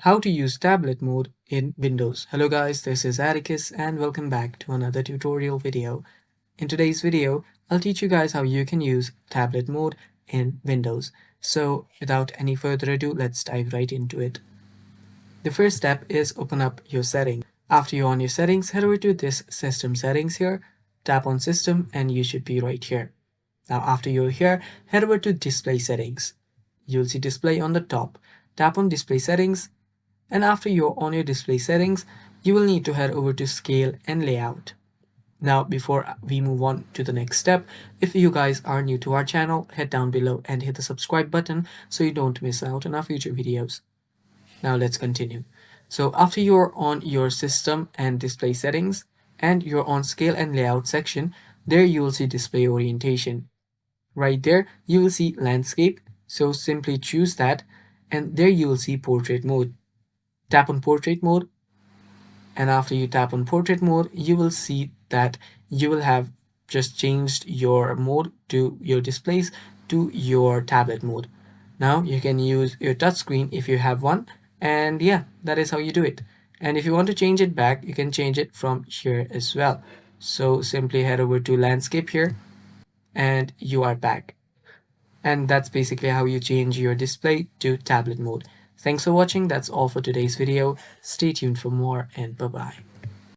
How to use tablet mode in Windows. Hello guys, this is Atticus and welcome back to another tutorial video. In today's video, I'll teach you guys how you can use tablet mode in Windows. So without any further ado, let's dive right into it. The first step is open up your settings. After you're on your settings, head over to this system settings here, tap on system and you should be right here. Now after you're here, head over to display settings. You'll see display on the top. Tap on display settings. And after you're on your display settings, you will need to head over to scale and layout. Now, before we move on to the next step, if you guys are new to our channel, head down below and hit the subscribe button so you don't miss out on our future videos. Now let's continue. So after you're on your system and display settings and you're on scale and layout section, there you will see display orientation. Right there, you will see landscape. So simply choose that and there you will see portrait mode. Tap on portrait mode, and after you tap on portrait mode, you will see that you will have just changed your mode to your displays to your tablet mode. Now you can use your touchscreen if you have one, and yeah, that is how you do it. And if you want to change it back, you can change it from here as well. So simply head over to landscape here and you are back. And that's basically how you change your display to tablet mode. Thanks for watching. That's all for today's video. Stay tuned for more and bye-bye.